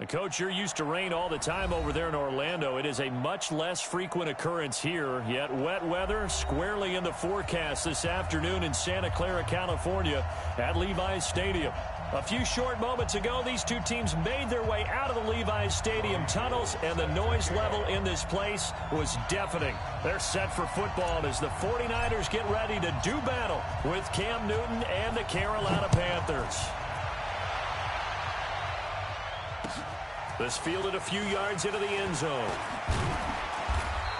Coach, you're used to rain all the time over there in Orlando. It is a much less frequent occurrence here, yet wet weather squarely in the forecast this afternoon in Santa Clara, California at Levi's Stadium. A few short moments ago, these two teams made their way out of the Levi's Stadium tunnels, and the noise level in this place was deafening. They're set for football as the 49ers get ready to do battle with Cam Newton and the Carolina Panthers. This fielded a few yards into the end zone.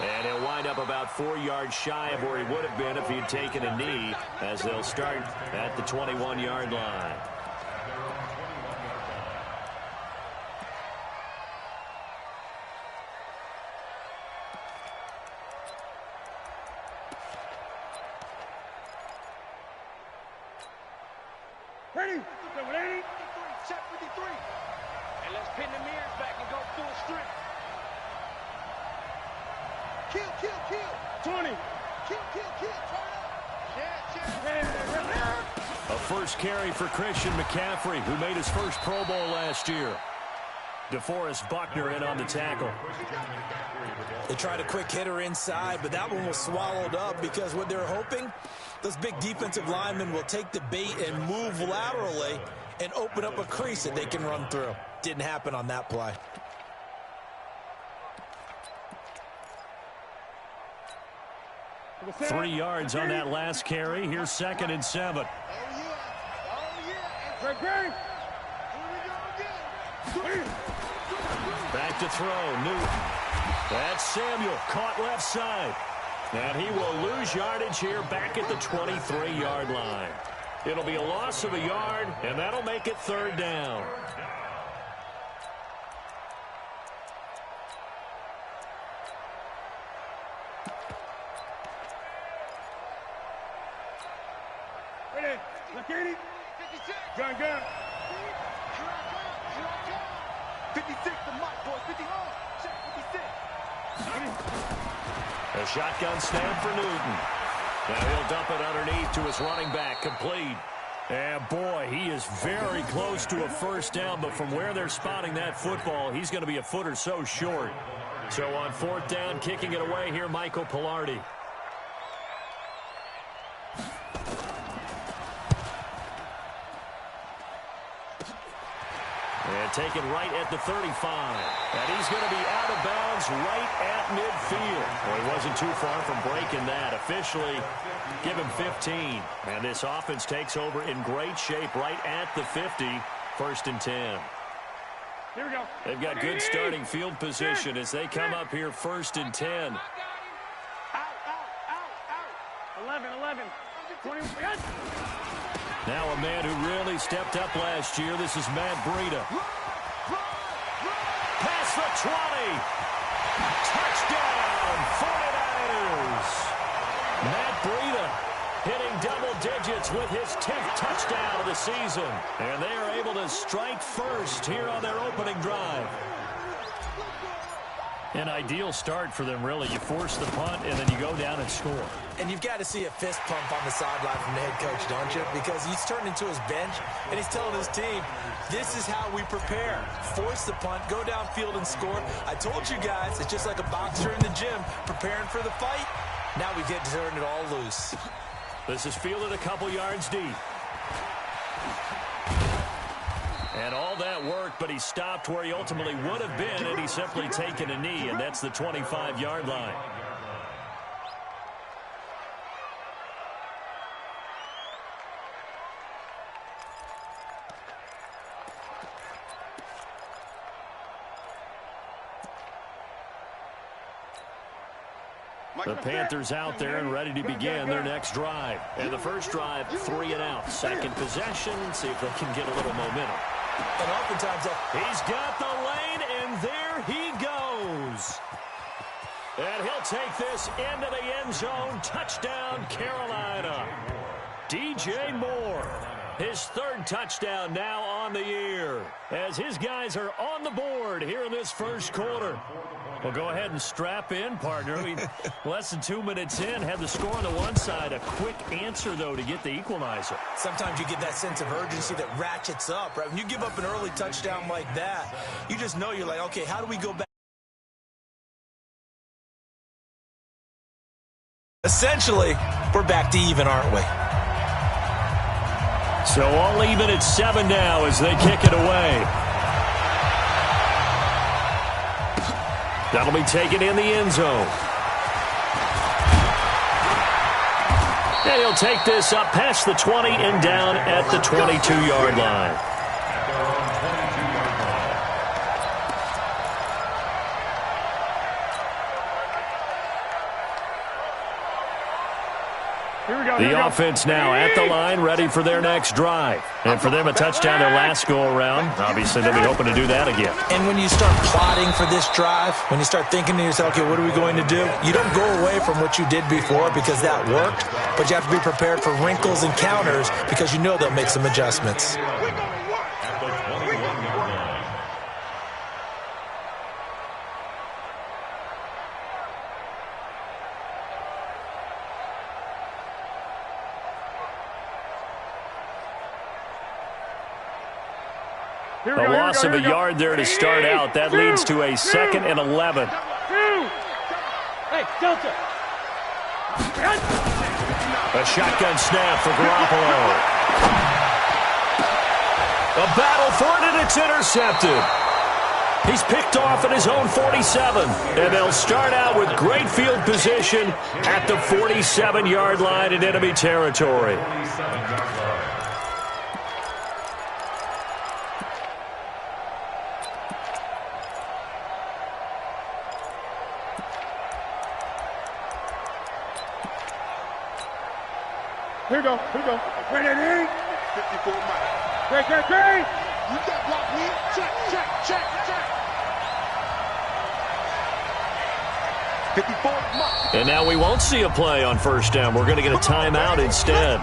And he'll wind up about 4 yards shy of where he would have been if he'd taken a knee, as they'll start at the 21-yard line. Ready? Set 53. And let's pin the mirrors back and go full strength. Kill. 20. Kill. Turn up. A first carry for Christian McCaffrey, who made his first Pro Bowl last year. DeForest Buckner in on the tackle. They tried a quick hitter inside, but that one was swallowed up because what they're hoping, those big defensive linemen will take the bait and move laterally and open up a crease that they can run through. Didn't happen on that play. Three yards on that last carry. Here's 2nd and 7. Back to throw. Newton. That's Samuel. Caught left side. And he will lose yardage here back at the 23-yard line. It'll be a loss of a yard, and that'll make it 3rd down. Ready? Look at it. 56. Gun. 56, the mic, boys. 50 on. Check 56. A shotgun snap for Newton. Now he'll dump it underneath to his running back, complete. And boy, he is very close to a first down, but from where they're spotting that football, he's going to be a foot or so short. So on 4th down, kicking it away here, Michael Pilardi. And taken right at the 35. And he's going to be out of bounds right at midfield. Well, he wasn't too far from breaking that. Officially, give him 15. And this offense takes over in great shape right at the 50. 1st and 10. Here we go. They've got good starting field position as they come up here 1st and 10. Out. 11. 20. Now a man who really stepped up last year. This is Matt Breida. Past the 20. Touchdown, 49ers. Matt Breida hitting double digits with his 10th touchdown of the season. And they are able to strike first here on their opening drive. An ideal start for them, really. You force the punt, and then you go down and score. And you've got to see a fist pump on the sideline from the head coach, don't you? Because he's turned into his bench, and he's telling his team, this is how we prepare. Force the punt, go downfield and score. I told you guys, it's just like a boxer in the gym preparing for the fight. Now we get to turn it all loose. This is fielded a couple yards deep. And all that work, but he stopped where he ultimately would have been had he simply taken a knee, and that's the 25-yard line. The Panthers out there and ready to begin their next drive. And the first drive, 3 and out. Second possession, see if they can get a little momentum. And oftentimes, he's got the lane, and there he goes. And he'll take this into the end zone. Touchdown, Carolina. DJ Moore, his 3rd touchdown now on the year, as his guys are on the board here in this first quarter. Well, go ahead and strap in, partner. Less than 2 minutes in, had the score on the one side. A quick answer, though, to get the equalizer. Sometimes you get that sense of urgency that ratchets up, right? When you give up an early touchdown like that, you just know you're like, okay, how do we go back? Essentially, we're back to even, aren't we? So all even at 7 now as they kick it away. That'll be taken in the end zone. And he'll take this up past the 20 and down at the 22-yard line. The offense now at the line, ready for their next drive. And for them, a touchdown their last go-around. Obviously, they'll be hoping to do that again. And when you start plotting for this drive, when you start thinking to yourself, okay, what are we going to do? You don't go away from what you did before because that worked, but you have to be prepared for wrinkles and counters because you know they'll make some adjustments. A loss of a yard there to start out. That leads to a 2nd and 11. Hey, Delta. A shotgun snap for Garoppolo. A battle for it, and it's intercepted. He's picked off at his own 47. And they'll start out with great field position at the 47-yard line in enemy territory. Here we go. Ready, 54 miles. Great. You got block me. Check. 54 miles. And now we won't see a play on first down. We're going to get a timeout instead.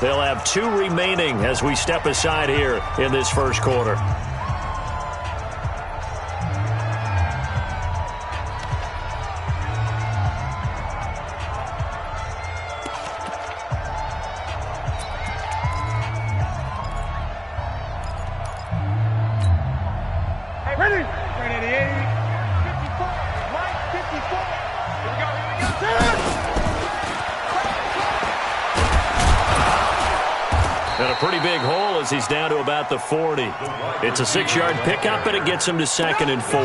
They'll have 2 remaining as we step aside here in this first quarter. And a pretty big hole as he's down to about the 40. It's a 6-yard pickup, and it gets him to 2nd and 4.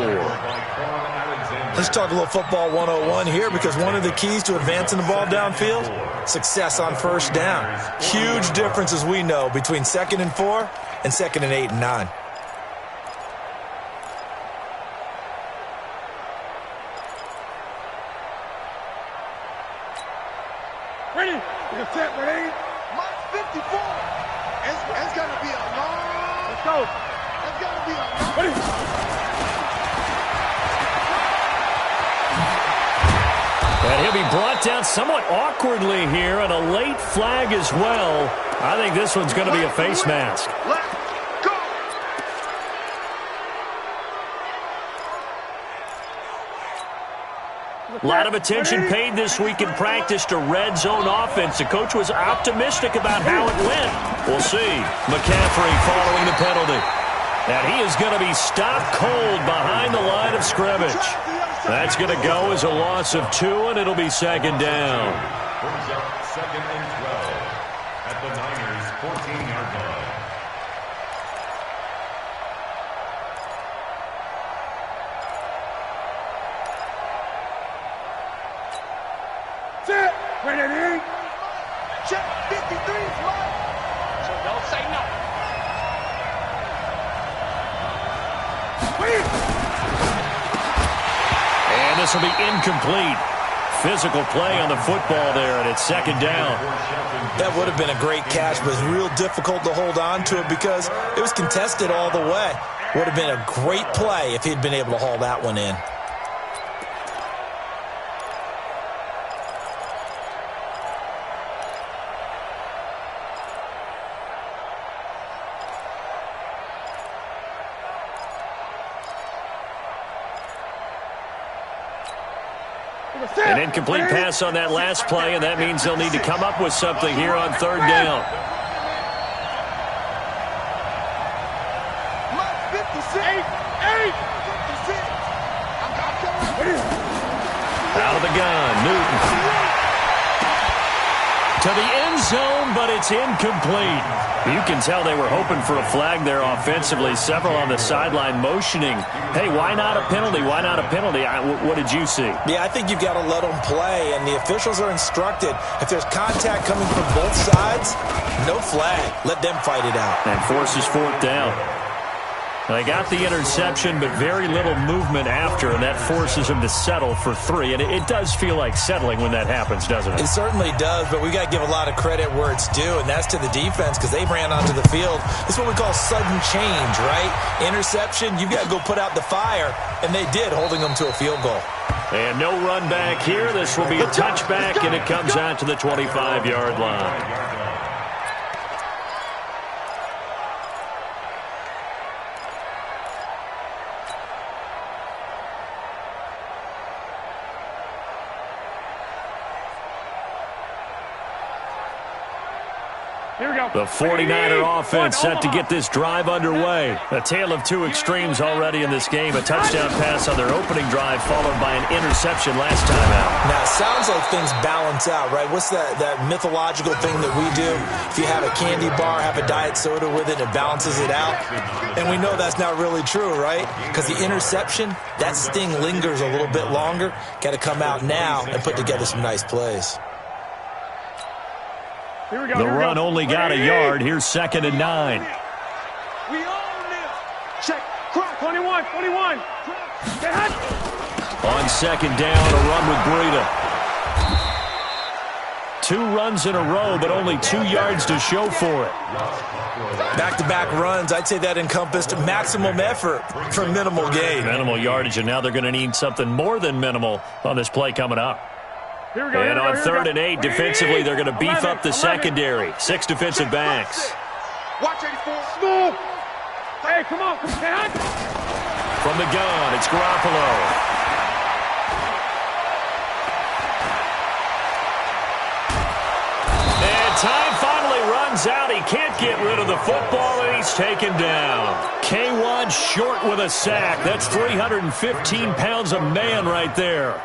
Let's talk a little football 101 here, because one of the keys to advancing the ball downfield, success on first down. Huge difference, as we know, between 2nd and 4 and 2nd and 8 and 9. Ready? You're set, ready? Mark 54. It's going to be a long... Let's go. It's going to be a long... Ready? And he'll be brought down somewhat awkwardly here, and a late flag as well. I think this one's going to be a face mask. Let's go. A lot of attention paid this week in practice to red zone offense. The coach was optimistic about how it went. We'll see. McCaffrey following the penalty. And he is going to be stopped cold behind the line of scrimmage. That's going to go as a loss of 2, and it'll be 2nd down. Brings up 2nd and 12 at the Niners' 14-yard line. Set. Ready? Check 53's mine. So don't say nothing. And this will be incomplete. Physical play on the football there, and it's 2nd down. That would have been a great catch, but it was real difficult to hold on to it because it was contested all the way. Would have been a great play if he'd been able to haul that one in. An incomplete pass on that last play, and that means they'll need to come up with something here on third down. Out of the gun, Newton. To the end zone, but it's incomplete. You can tell they were hoping for a flag there offensively. Several on the sideline motioning, hey, why not a penalty? Why not a penalty? What did you see? Yeah, I think you've got to let them play, and the officials are instructed. If there's contact coming from both sides, no flag. Let them fight it out. And forces fourth down. They got the interception, but very little movement after, and that forces them to settle for 3. And it does feel like settling when that happens, doesn't it? It certainly does, but we got to give a lot of credit where it's due, and that's to the defense because they ran onto the field. This is what we call sudden change, right? Interception, you've got to go put out the fire, and they did, holding them to a field goal. And no run back here. This will be a touchback, and it comes out to the 25-yard line. The 49er offense set to get this drive underway. A tale of two extremes already in this game. A touchdown pass on their opening drive followed by an interception last time out. Now, it sounds like things balance out, right? What's that mythological thing that we do? If you have a candy bar, have a diet soda with it, it balances it out. And we know that's not really true, right? Because the interception, that sting lingers a little bit longer. Got to come out now and put together some nice plays. The run only got a yard. Here's 2nd and 9. We own this. Check. Cross. 21. On 2nd down, a run with Breida. 2 runs in a row, but only 2 yards to show for it. Back-to-back runs, I'd say that encompassed maximum effort for minimal gain. Minimal yardage, and now they're going to need something more than minimal on this play coming up. And on 3rd and 8, defensively, they're going to beef up the secondary. 6 defensive backs. Watch 84. Smooth. Hey, come on. From the gun, it's Garoppolo. And time finally runs out. He can't get rid of the football, and he's taken down. K1 short with a sack. That's 315 pounds of man right there.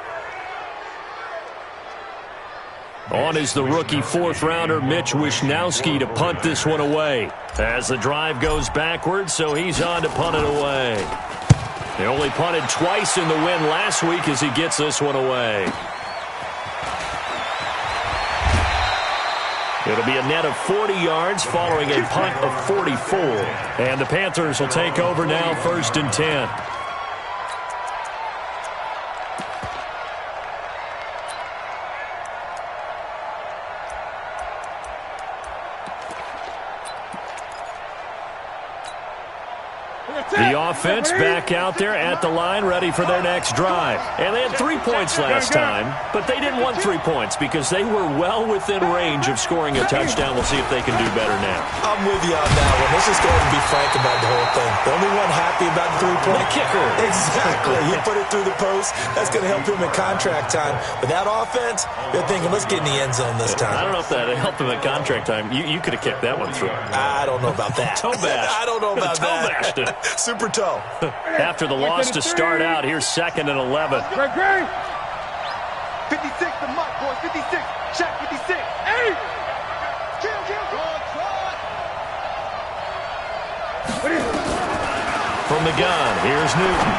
On is the rookie 4th-rounder Mitch Wishnowsky to punt this one away. As the drive goes backwards, so he's on to punt it away. They only punted twice in the win last week as he gets this one away. It'll be a net of 40 yards following a punt of 44. And the Panthers will take over now, 1st and 10. The offense back out there at the line, ready for their next drive. And they had 3 points last time, but they didn't want 3 points because they were well within range of scoring a touchdown. We'll see if they can do better now. I'm with you on that one. Let's just go ahead and be frank about the whole thing. The only one happy about the 3-point kicker. Exactly. He put it through the post. That's going to help him in contract time. But that offense, they're thinking, let's get in the end zone this time. I don't know if that helped him at contract time. You could have kicked that one through. I don't know about that. Toe bash. I don't know about toe that. Bashed it. Super toe. After the loss to start out, here's 2nd and 11. 56 to Mike, boys. 56. Check 56. Hey! Kill. From the gun, here's Newton.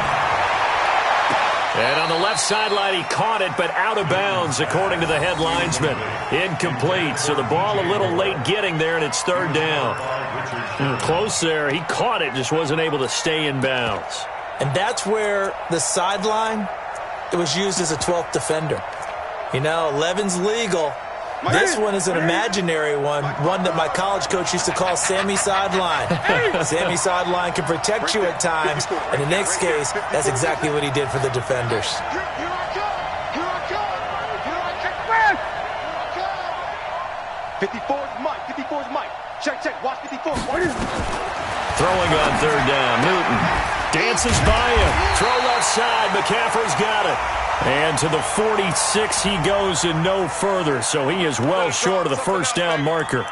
And on the left sideline, he caught it, but out of bounds, according to the head linesman. Incomplete, so the ball a little late getting there, and it's 3rd down. Close there. He caught it, just wasn't able to stay in bounds. And that's where the sideline, it was used as a 12th defender. You know, 11's legal. This one is an imaginary one that my college coach used to call Sammy Sideline. Sammy Sideline can protect you at times, and in this case, that's exactly what he did for the defenders. Here I come. 54's Mike. 54's Mike. Check. Watch 54. Throwing on 3rd down, Newton dances by him. Throw left side. McCaffrey's got it. And to the 46 he goes and no further, so he is well short of the first down marker.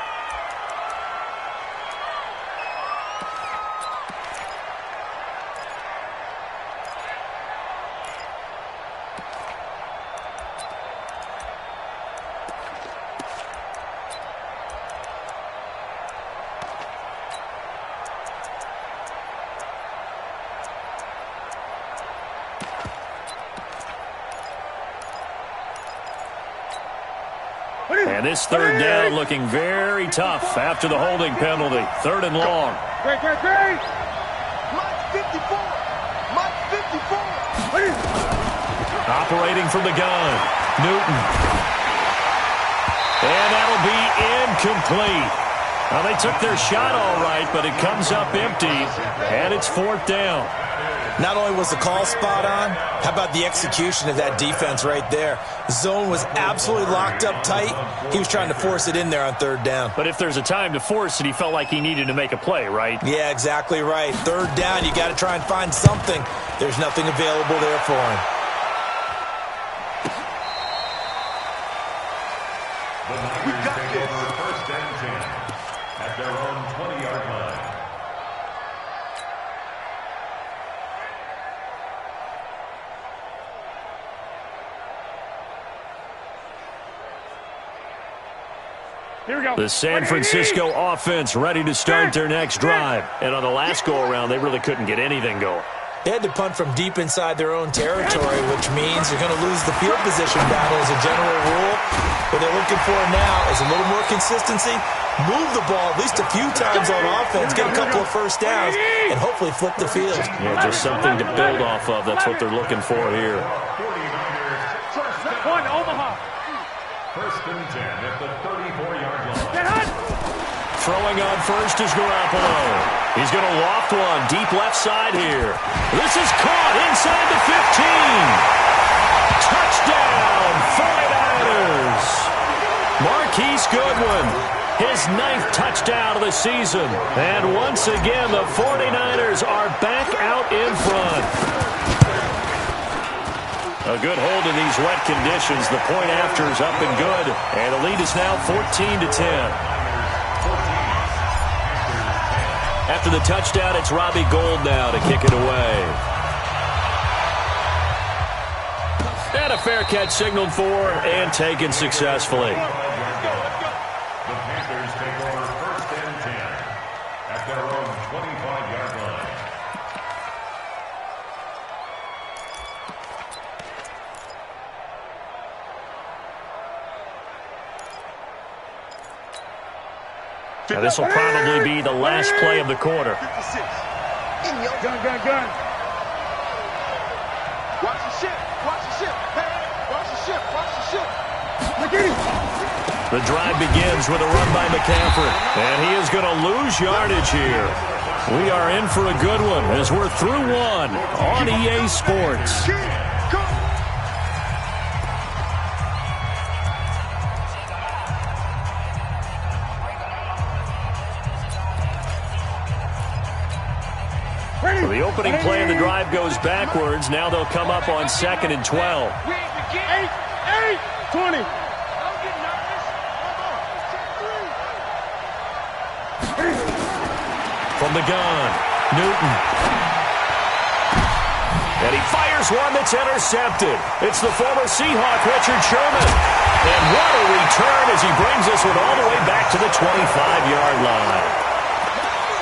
And this third down looking very tough after the holding penalty. Third and long. Great. Mike 54. Mike 54. Operating from the gun. Newton. And that'll be incomplete. Well, they took their shot all right, but it comes up empty, and it's fourth down. Not only was the call spot on, how about the execution of that defense right there? The zone was absolutely locked up tight. He was trying to force it in there on third down. But if there's a time to force it, he felt like he needed to make a play, right? Yeah, exactly right. Third down, you got to try and find something. There's nothing available there for him. We got this. First and 10 at their own 20-yard line. Here we go. The San Francisco offense ready to start their next drive. And on the last go-around, they really couldn't get anything going. They had to punt from deep inside their own territory, which means you're going to lose the field position battle as a general rule. What they're looking for now is a little more consistency, move the ball at least a few times on offense, get a couple of first downs, and hopefully flip the field. Yeah, just something to build off of. That's what they're looking for here. One, Omaha. First and 10 at the 34-yard line. Throwing on first is Garoppolo. He's going to loft one deep left side here. This is caught inside the 15. Touchdown, 49ers. Marquise Goodwin, his 9th touchdown of the season. And once again, the 49ers are back out in front. A good hold in these wet conditions. The point after is up and good. And the lead is now 14-10. After the touchdown, it's Robbie Gould now to kick it away. And a fair catch signaled for and taken successfully. The Panthers take over first and 10 at their own 25-yard line. Now, this will probably be the last play of the quarter. Gun. Watch the ship. Hey, watch the ship. The drive begins with a run by McCaffrey. And he is going to lose yardage here. We are in for a good one as we're through one on EA Sports. The opening play of the drive goes backwards. Now they'll come up on 2nd and 12. 20. From the gun, Newton. And he fires one that's intercepted. It's the former Seahawk, Richard Sherman. And what a return as he brings this one all the way back to the 25-yard line.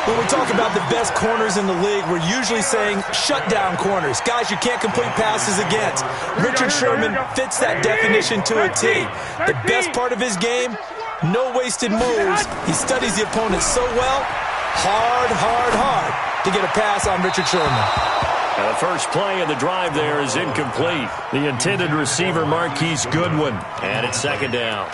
When we talk about the best corners in the league, we're usually saying shutdown corners, guys you can't complete passes against. Richard Sherman fits that definition to a T. The best part of his game, no wasted moves. He studies the opponent so well, hard to get a pass on Richard Sherman. Now the first play of the drive there is incomplete. The intended receiver, Marquise Goodwin, and it's 2nd down.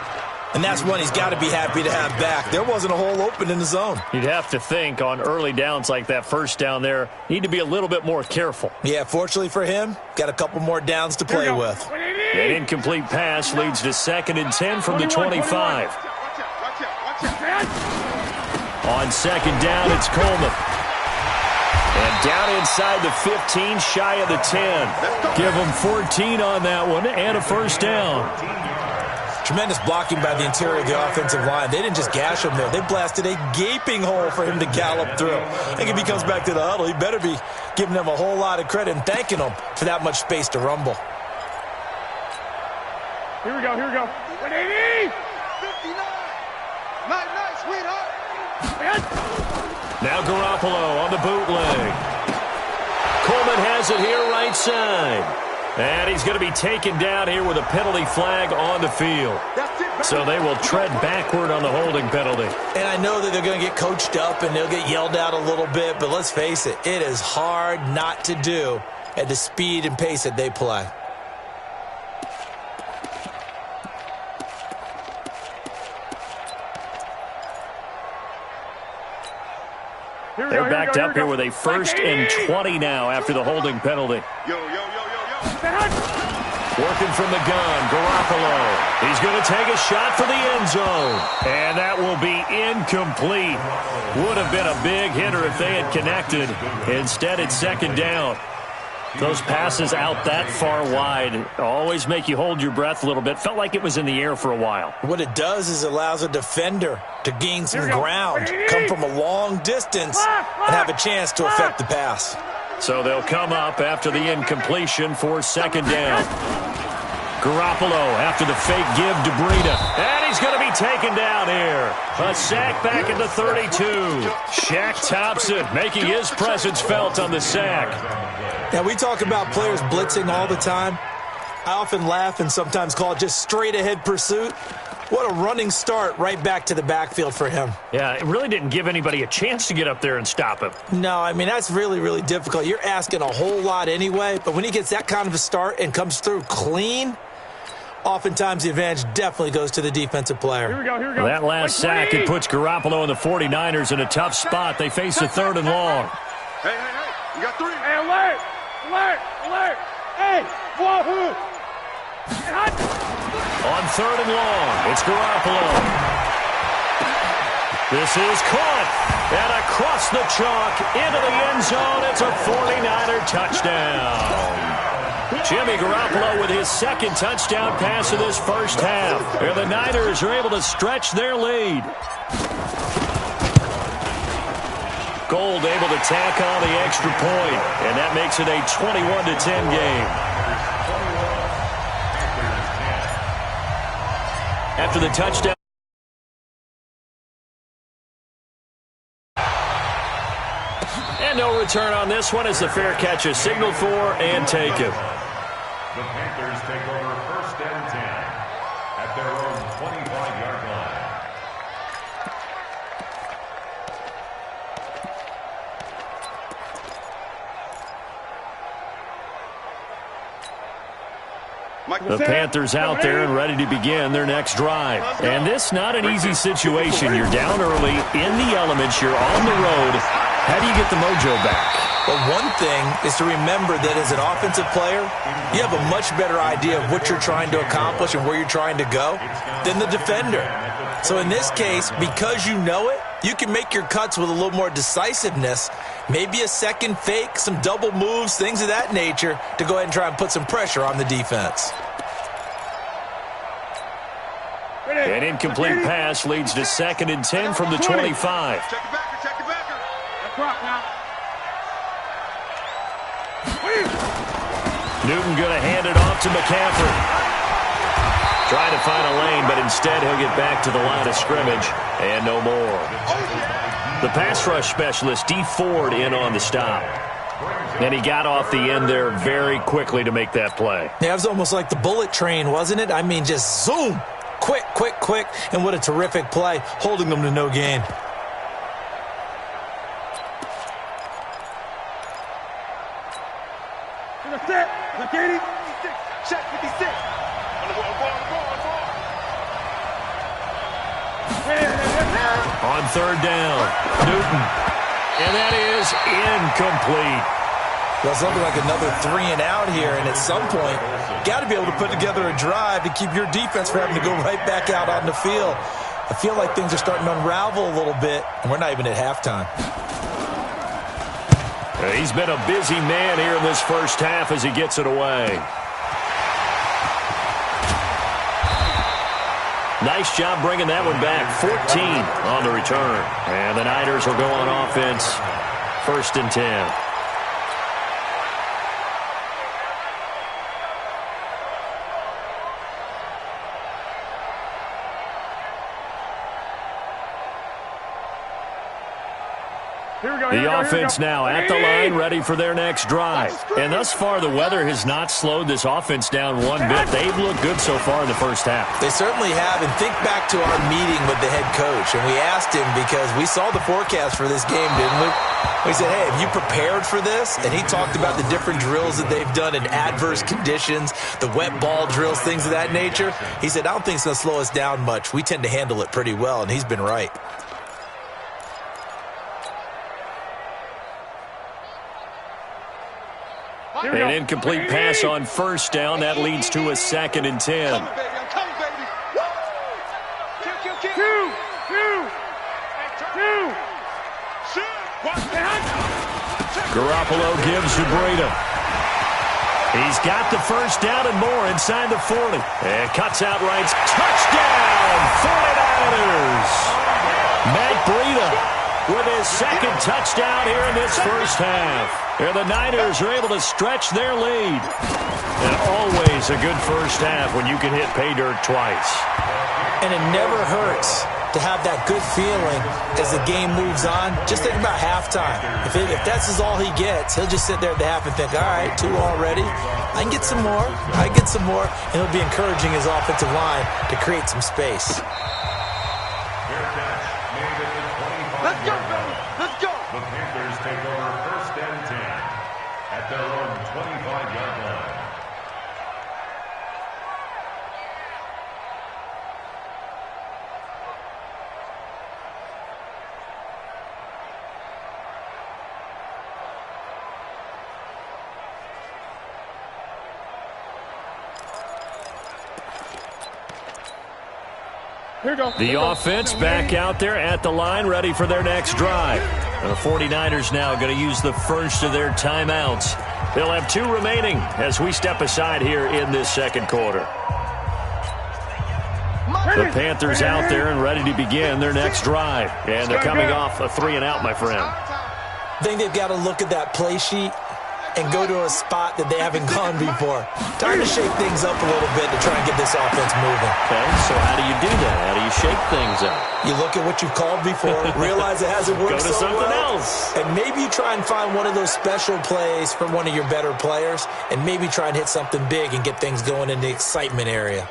And that's one he's got to be happy to have back. There wasn't a hole open in the zone. You'd have to think on early downs like that first down there, need to be a little bit more careful. Yeah, fortunately for him, got a couple more downs to play with. An incomplete pass leads to 2nd and 10 from the 25. On 2nd down, it's Coleman. And down inside the 15, shy of the 10. Give them 14 on that one and a first down. Tremendous blocking by the interior of the offensive line. They didn't just gash him there. They blasted a gaping hole for him to gallop through. I think if he comes back to the huddle, he better be giving them a whole lot of credit and thanking them for that much space to rumble. Here we go, here we go. 180! 59! Night, sweetheart! Now Garoppolo on the bootleg. Coleman has it here right side. And he's going to be taken down here with a penalty flag on the field. So they will tread backward on the holding penalty. And I know that they're going to get coached up and they'll get yelled at a little bit, but let's face it, it is hard not to do at the speed and pace that they play. They're backed up here with a 1st and 20 now after the holding penalty. Working from the gun, Garoppolo. He's going to take a shot for the end zone. And that will be incomplete. Would have been a big hitter if they had connected. Instead, it's 2nd down. Those passes out that far wide always make you hold your breath a little bit. Felt like it was in the air for a while. What it does is it allows a defender to gain some ground, come from a long distance, and have a chance to affect the pass. So they'll come up after the incompletion for 2nd down. Garoppolo after the fake give to Breida. And he's going to be taken down here. A sack back at the 32. Shaq Thompson making his presence felt on the sack. Now, we talk about players blitzing all the time. I often laugh and sometimes call it just straight-ahead pursuit. What a running start right back to the backfield for him. Yeah, it really didn't give anybody a chance to get up there and stop him. No, I mean, that's really, really difficult. You're asking a whole lot anyway, but when he gets that kind of a start and comes through clean, oftentimes the advantage definitely goes to the defensive player. Here we go, here we go. That last sack, it puts Garoppolo and the 49ers in a tough spot. They face a 3rd and long. Hey, you got 3. Hey, alert! Hey, wahoo! On 3rd and long, it's Garoppolo. This is caught. And across the chalk, into the end zone. It's a 49er touchdown. Jimmy Garoppolo with his 2nd touchdown pass of this first half. And the Niners are able to stretch their lead. Gold able to tack on the extra point, and that makes it a 21-10 game. After the touchdown. And no return on this one as the fair catch is signaled for and taken. The Panthers take over 1st and 10 at their own 25-yard line. The Panthers out there and ready to begin their next drive. And this not an easy situation. You're down early, in the elements, you're on the road. How do you get the mojo back? Well, one thing is to remember that as an offensive player, you have a much better idea of what you're trying to accomplish and where you're trying to go than the defender. So in this case, because you know it, you can make your cuts with a little more decisiveness, maybe a second fake, some double moves, things of that nature, to go ahead and try and put some pressure on the defense. An incomplete pass leads to 2nd and 10 from the 25. Check the backer. That's rock now. Newton going to hand it off to McCaffrey. Trying to find a lane, but instead he'll get back to the line of scrimmage and no more. The pass rush specialist, D. Ford, in on the stop. And he got off the end there very quickly to make that play. Yeah, it was almost like the bullet train, wasn't it? I mean, just zoom. Quick. And what a terrific play, holding them to no gain. On 3rd down, Newton. And that is incomplete. Well, it's looking like another 3 and out here, and at some point, got to be able to put together a drive to keep your defense from having to go right back out on the field. I feel like things are starting to unravel a little bit, and we're not even at halftime. He's been a busy man here in this first half as he gets it away. Nice job bringing that one back. 14 on the return. And the Niners will go on offense. 1st and 10. The offense now at the line, ready for their next drive. And thus far, the weather has not slowed this offense down one bit. They've looked good so far in the first half. They certainly have. And think back to our meeting with the head coach. And we asked him because we saw the forecast for this game, didn't we? We said, hey, have you prepared for this? And he talked about the different drills that they've done in adverse conditions, the wet ball drills, things of that nature. He said, I don't think it's going to slow us down much. We tend to handle it pretty well, and he's been right. An incomplete pass on 1st down. That leads to a 2nd and 10. Garoppolo gives to Breida. He's got the 1st down and more inside the 40. And cuts out right. Touchdown, 49ers. Matt Breida with his 2nd touchdown here in this first half. And the Niners are able to stretch their lead. And always a good first half when you can hit pay dirt twice. And it never hurts to have that good feeling as the game moves on. Just think about halftime. If that's all he gets, he'll just sit there at the half and think, all right, 2 already. I can get some more. I can get some more. And he'll be encouraging his offensive line to create some space. Let's go, baby. Let's go. The Panthers take over 1st and 10 at their own 25-yard line. The offense back out there at the line, ready for their next drive. And the 49ers now going to use the first of their timeouts. They'll have 2 remaining as we step aside here in this 2nd quarter. The Panthers out there and ready to begin their next drive. And they're coming off a 3-and-out, my friend. I think they've got to look at that play sheet and go to a spot that they haven't gone before. Time to shake things up a little bit to try and get this offense moving. Okay, so how do you do that? How do you shake things up? You look at what you've called before, realize it hasn't worked so well. Go to something else. And maybe try and find one of those special plays from one of your better players, and maybe try and hit something big and get things going in the excitement area.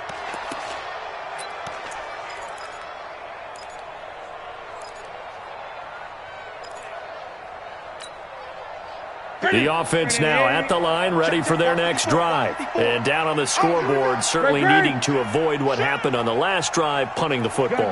The offense now at the line, ready for their next drive. And down on the scoreboard, certainly needing to avoid what happened on the last drive, punting the football.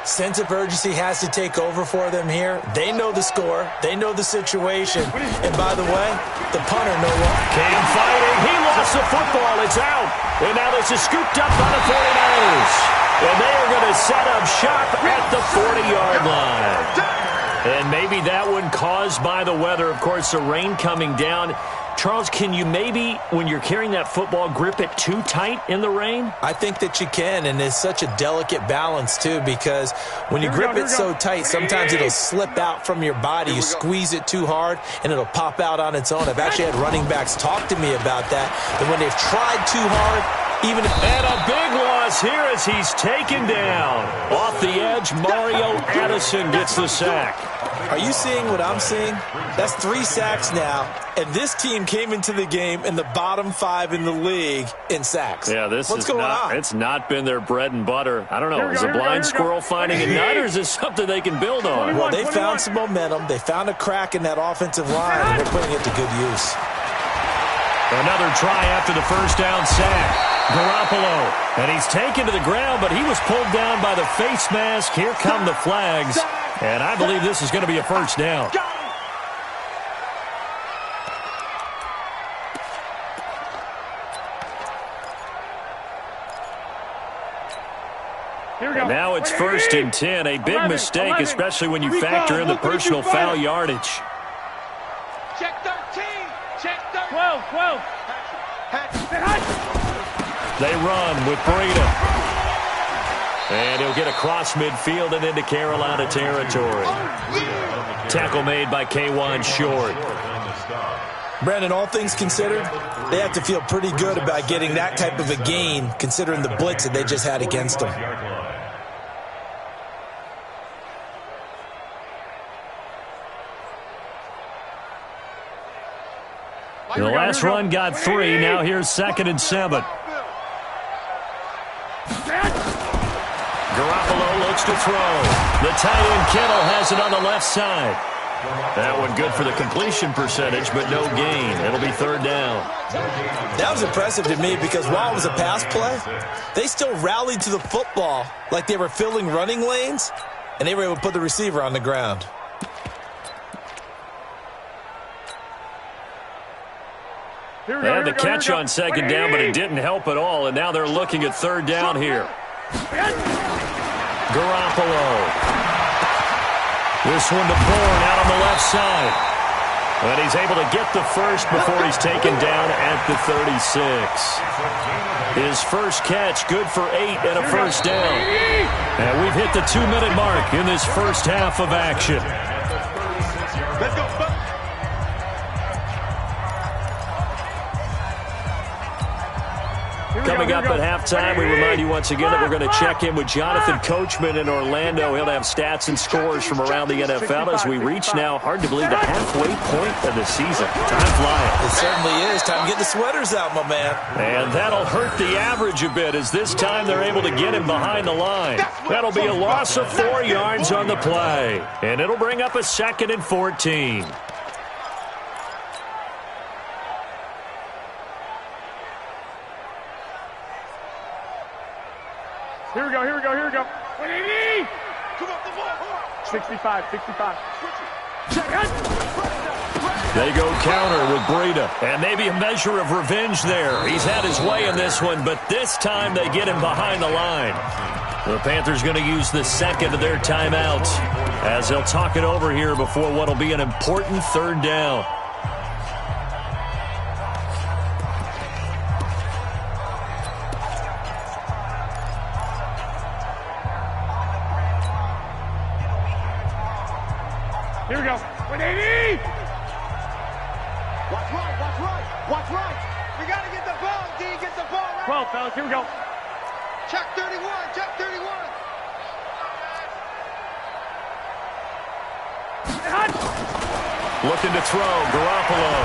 Sense of urgency has to take over for them here. They know the score. They know the situation. And by the way, the punter no longer Cam fighting. He lost the football. It's out. And now this is scooped up by the 49ers. And they are going to set up shop at the 40-yard line. And maybe that one caused by the weather. Of course, the rain coming down. Charles, can you maybe, when you're carrying that football, grip it too tight in the rain? I think that you can, and it's such a delicate balance, too, because when you grip it so tight, sometimes it'll slip out from your body. You squeeze it too hard, and it'll pop out on its own. I've actually had running backs talk to me about that when they've tried too hard, even if... And a big loss here as he's taken down. Off the edge, Mario Addison gets the sack. Are you seeing what I'm seeing? That's 3 sacks now, and this team came into the game in the bottom 5 in the league in sacks. Yeah, What's going on? It's not been their bread and butter. I don't know. Is a blind squirrel finding a nut, or is this something they can build on? Well, they found some momentum. They found a crack in that offensive line, and they're putting it to good use. Another try after the first down sack. Garoppolo, and he's taken to the ground, but he was pulled down by the face mask. Here come the flags, and I believe this is going to be a first down. And now it's 1st and 10, a big mistake, especially when you factor in the personal foul yardage. Check 13. Check 13. 12. They run with Breida. And he'll get across midfield and into Carolina territory. Tackle made by K1 Short. Brandon, all things considered, they have to feel pretty good about getting that type of a gain, considering the blitz that they just had against them. The last run got 3. Now here's 2nd and 7. Garoppolo looks to throw. The tight end Kittle has it on the left side. That one good for the completion percentage, but no gain. It'll be 3rd down. That was impressive to me because while it was a pass play, they still rallied to the football like they were filling running lanes, and they were able to put the receiver on the ground. They had the catch on 2nd down, but it didn't help at all, and now they're looking at 3rd down here. Garoppolo. This one to Bourne out on the left side. And he's able to get the first before he's taken down at the 36. His first catch, good for 8 and a first down. And we've hit the 2-minute mark in this first half of action. Let's go. Coming up at halftime, we remind you once again that we're going to check in with Jonathan Coachman in Orlando. He'll have stats and scores from around the NFL as we reach now, hard to believe, the halfway point of the season. Time flying. It certainly is. Time to get the sweaters out, my man. And that'll hurt the average a bit as this time they're able to get him behind the line. That'll be a loss of 4 yards on the play. And it'll bring up a 2nd and 14. Here we go. Come up the ball. 65. They go counter with Breida. And maybe a measure of revenge there. He's had his way in this one, but this time they get him behind the line. The Panthers going to use the 2nd of their timeouts as they'll talk it over here before what will be an important 3rd down. Here we go. 180. Watch right. We got to get the ball, D. Get the ball right. 12, fellas. Here we go. Check 31. Looking to throw. Garoppolo.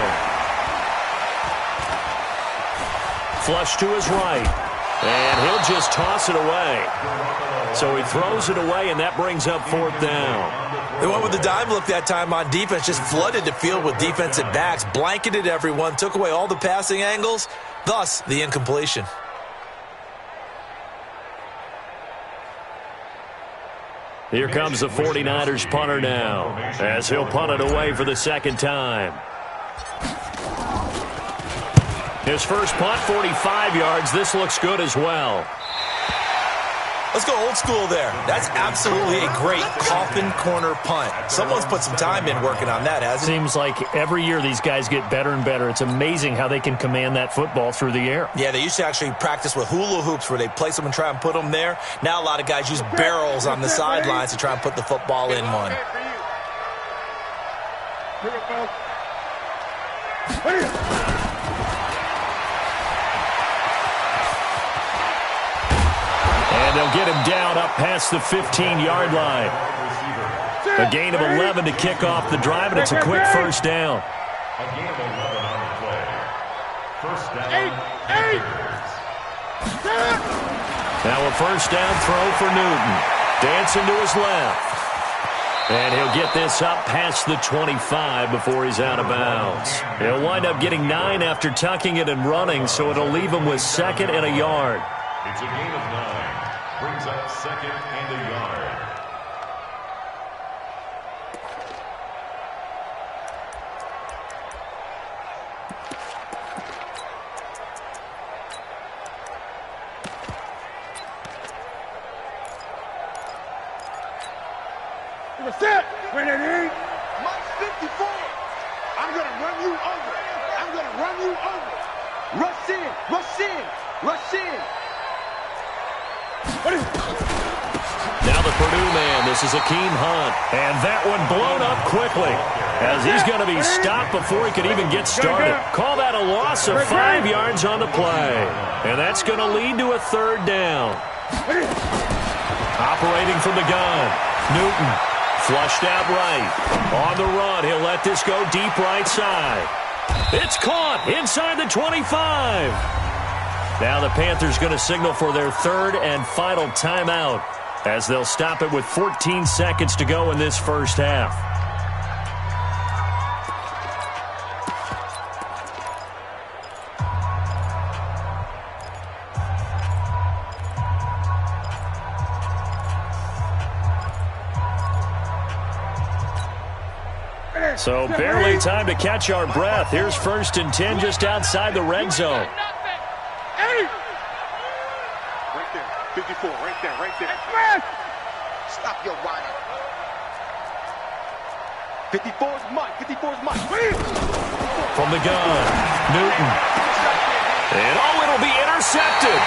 Flush to his right. And he'll just toss it away. So he throws it away, and that brings up 4th down. They went with the dime look that time on defense, just flooded the field with defensive backs, blanketed everyone, took away all the passing angles, thus the incompletion. Here comes the 49ers punter now, as he'll punt it away for the 2nd time. His first punt, 45 yards. This looks good as well. Let's go old school there. That's absolutely a great coffin corner punt. Someone's put some time in working on that, hasn't it? Seems like every year these guys get better and better. It's amazing how they can command that football through the air. Yeah, they used to actually practice with hula hoops where they place them and try and put them there. Now a lot of guys use barrels on the sidelines to try and put the football in one. Here we go. And they'll get him down up past the 15-yard line. A gain of 11 to kick off the drive, and it's a quick first down. A gain of 11 on the play. First down. Now a first down throw for Newton. Dancing to his left. And he'll get this up past the 25 before he's out of bounds. He'll wind up getting 9 after tucking it and running, so it'll leave him with 2nd and a yard. It's a gain of 9. Brings up 2nd and a yard. Set. 180. Mike 54. I'm going to run you over. I'm going to run you over. Rush in, rush in, rush in. Now the Purdue man, this is Akeem Hunt. And that one blown up quickly as he's going to be stopped before he could even get started. Call that a loss of 5 yards on the play. And that's going to lead to a third down. Operating from the gun, Newton. Flushed out right. On the run, he'll let this go deep right side. It's caught inside the 25. Now the Panthers going to signal for their third and final timeout as they'll stop it with 14 seconds to go in this first half. So barely time to catch our breath. Here's 1st and 10 just outside the red zone. Right there, 54, right there, right there. Stop your whining. 54 is mine, 54 is mine. From the gun, Newton. And it'll be intercepted.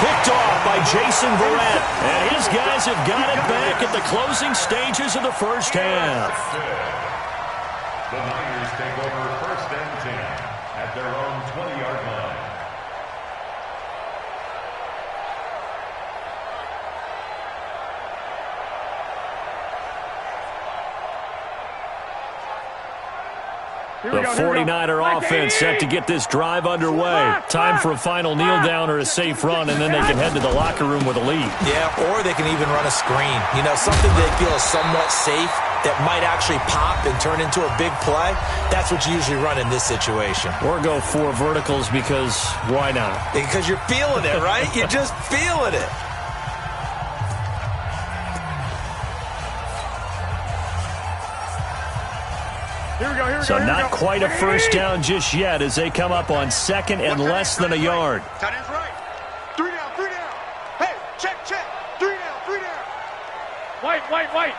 Picked off by Jason Verrett. And his guys have got it back at the closing stages of the first half. The Niners take over 1st and 10 at their own 20-yard line. The 49er offense set to get this drive underway. Time for a final kneel down or a safe run, and then they can head to the locker room with a lead. Yeah, or they can even run a screen. You know, something they feel is somewhat safe that might actually pop and turn into a big play. That's what you usually run in this situation. Or go 4 verticals because why not? Because you're feeling it, right? You're just feeling it. So not quite a first down just yet as they come up on 2nd and less than a yard. Tight end's right. 3 down, 3 down. Hey, check, check. 3 down, 3 down. White.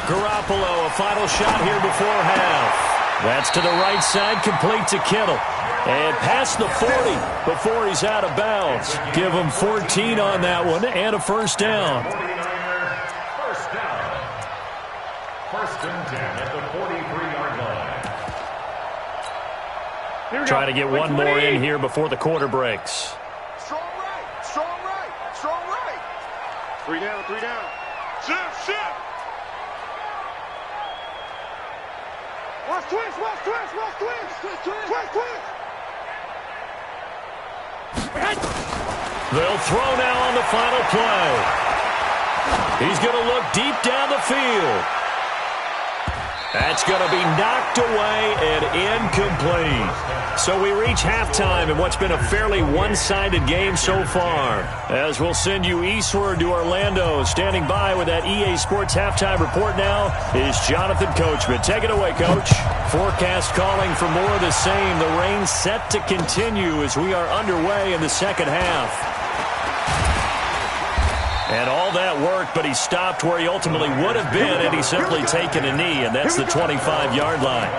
Garoppolo, a final shot here before half. That's to the right side, complete to Kittle. And past the 40 before he's out of bounds. Give him 14 on that one and a first down. 49er, first down. 1st and 10 at the 43-yard line. Try to get one more in here before the quarter breaks. Strong right, strong right, strong right. 3 down, 3 down. Shift. Watch twist. They'll throw now on the final play. He's going to look deep down the field. That's going to be knocked away and incomplete. So we reach halftime in what's been a fairly one-sided game so far. As we'll send you eastward to Orlando. Standing by with that EA Sports halftime report now is Jonathan Coachman. Take it away, Coach. Forecast calling for more of the same. The rain set to continue as we are underway in the second half. And all that worked, but he stopped where he ultimately would have been had he simply taken a knee, and that's the 25-yard line.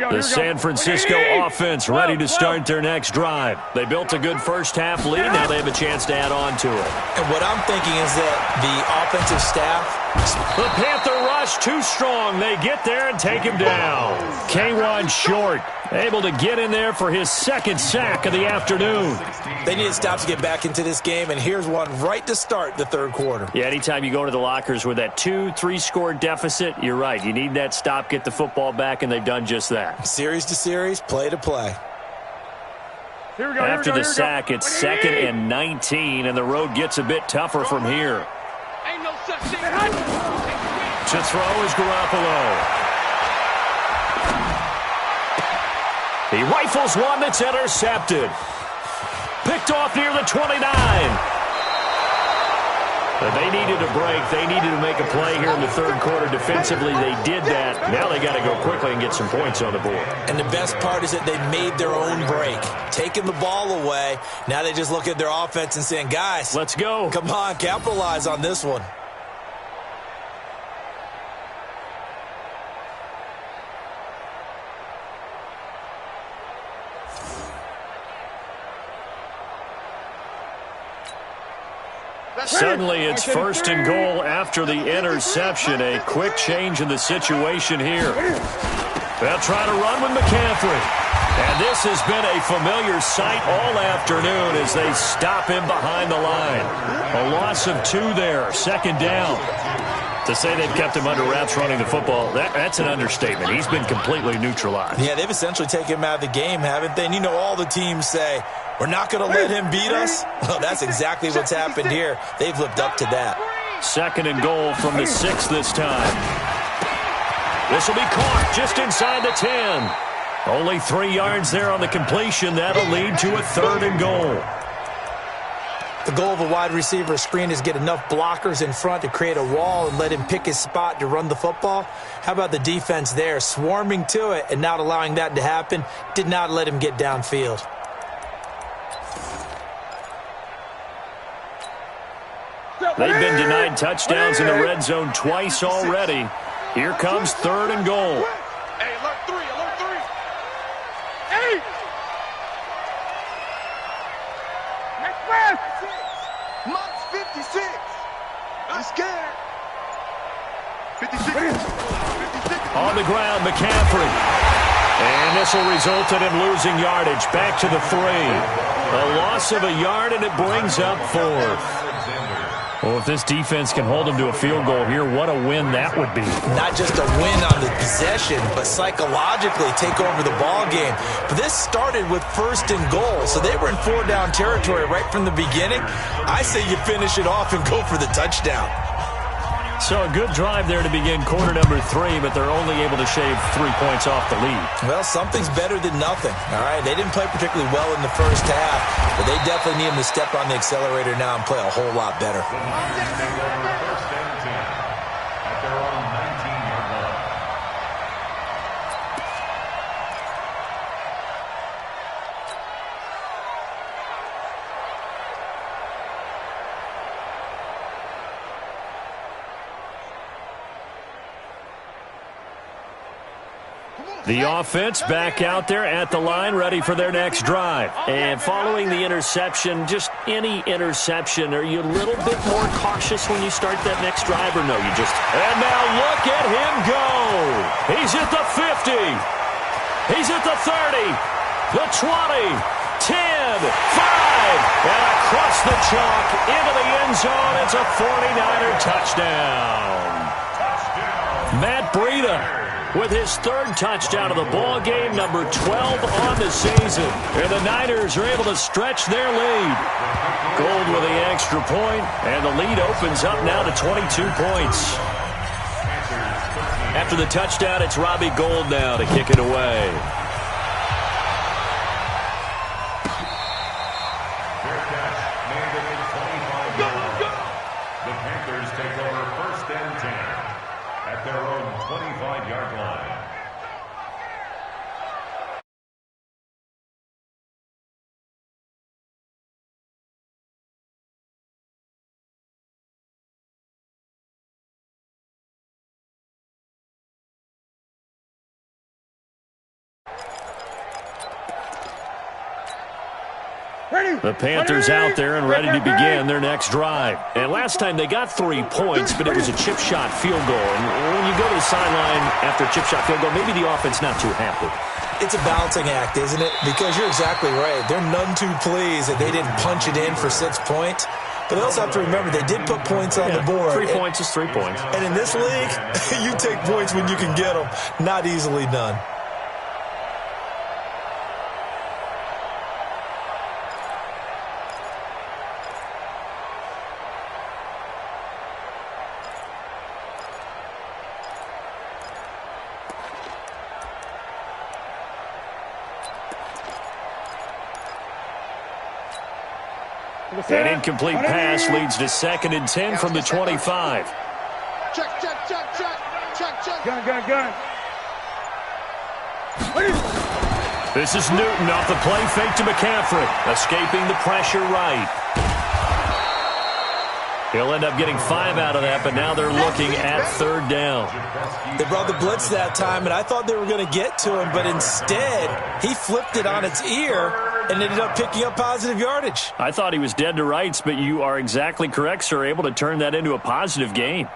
The San Francisco offense ready to start their next drive. They built a good first half lead. Now they have a chance to add on to it. And what I'm thinking is that the offensive staff... The Panther rush too strong. They get there and take him down. K1 Short able to get in there for his 2nd sack of the afternoon. They need to stop to get back into this game, and here's one right to start the third quarter. Yeah, anytime you go to the lockers with that 2-3 score deficit, you're right. You need that stop, get the football back, and they've done just that. Series to series, play to play. After the sack, it's 2nd and 19, and the road gets a bit tougher from here. Ain't no such thing. To throw is Garoppolo. He rifles one that's intercepted. Picked off near the 29. They needed a break. They needed to make a play here in the third quarter. Defensively, they did that. Now they got to go quickly and get some points on the board. And the best part is that they made their own break. Taking the ball away. Now they just look at their offense and saying, guys, let's go. Come on, capitalize on this one. Suddenly it's first and goal after the interception. A quick change in the situation here. They'll try to run with McCaffrey. And this has been a familiar sight all afternoon as they stop him behind the line. A loss of 2 there, second down. To say they've kept him under wraps running the football, that's an understatement. He's been completely neutralized. Yeah, they've essentially taken him out of the game, haven't they? And you know all the teams say, we're not going to let him beat us. Well, that's exactly what's happened here. They've lived up to that. Second and goal from the 6 this time. This will be caught just inside the 10. Only 3 yards there on the completion. That'll lead to a third and goal. The goal of a wide receiver screen is get enough blockers in front to create a wall and let him pick his spot to run the football. How about the defense there, swarming to it and not allowing that to happen? Did not let him get downfield. They've been denied touchdowns in the red zone twice already. Here comes third and goal. Hey, alert 3, alert 3. Hey! Next press! Monk's 56. I'm scared. 56. 56. On the ground, McCaffrey. And this will result in him losing yardage. Back to the 3. A loss of a yard, and it brings up 4th. Well, if this defense can hold them to a field goal here, what a win that would be. Not just a win on the possession, but psychologically take over the ball game. But this started with first and goal, so they were in 4-down territory right from the beginning. I say you finish it off and go for the touchdown. So a good drive there to begin quarter number 3, but they're only able to shave 3 points off the lead. Well, something's better than nothing, all right? They didn't play particularly well in the first half, but they definitely need them to step on the accelerator now and play a whole lot better. First and 10 at their own 19-yard line. The offense back out there at the line, ready for their next drive. And following the interception, just any interception, are you a little bit more cautious when you start that next drive, or no? You just... And now look at him go! He's at the 50. He's at the 30. The 20. 10. 5. And across the chalk into the end zone. It's a 49er touchdown. Matt Breida with his 3rd touchdown of the ball game, number 12 on the season. And the Niners are able to stretch their lead. Gold with the extra point, and the lead opens up now to 22 points. After the touchdown, it's Robbie Gould now to kick it away. Their catch made it a 25-yard line. The Panthers take over first and 10 at their own 25-yard line. The Panthers out there and ready to begin their next drive. And last time they got 3 points, but it was a chip shot field goal. And when you go to the sideline after a chip shot field goal, maybe the offense not too happy. It's a balancing act, isn't it? Because you're exactly right. They're none too pleased that they didn't punch it in for 6 points. But they also have to remember they did put points on the board. 3 points is 3 points. And in this league, you take points when you can get them. Not easily done. An incomplete pass leads to 2nd and 10 from the 25. Check. Gun. This is Newton off the play fake to McCaffrey. Escaping the pressure right. He'll end up getting 5 out of that, but now they're looking at 3rd down. They brought the blitz that time, and I thought they were going to get to him, but instead he flipped it on its ear and ended up picking up positive yardage. I thought he was dead to rights, but you are exactly correct, sir. Able to turn that into a positive gain.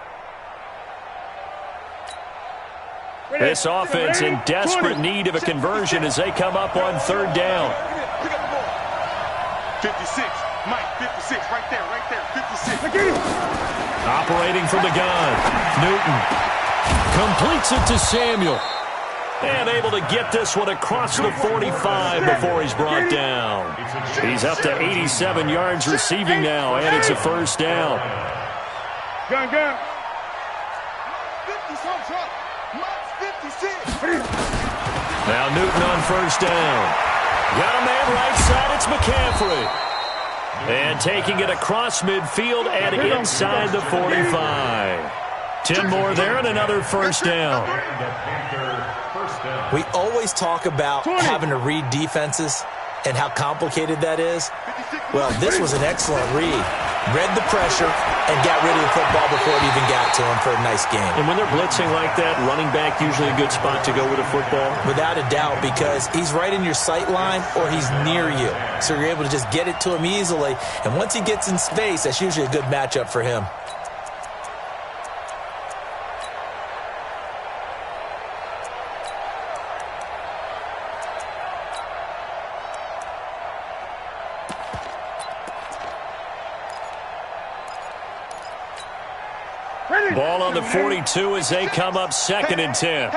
This offense in desperate need of a conversion as they come up on 3rd down. 56. Mike, 56. Right there. 56. Operating from the gun. Newton completes it to Samuel. And able to get this one across the 45 before he's brought down. He's up to 87 yards receiving now, and it's a 1st down. Gun. 56. Now Newton on 1st down. Got a man right side, it's McCaffrey. And taking it across midfield and inside the 45. 10 more there and another 1st down. We always talk about having to read defenses and how complicated that is. Well, this was an excellent read. Read the pressure and got rid of the football before it even got to him for a nice game. And when they're blitzing like that, running back usually a good spot to go with a football? Without a doubt, because he's right in your sight line or he's near you. So you're able to just get it to him easily. And once he gets in space, that's usually a good matchup for him. Ball on the 42 as they come up 2nd and 10.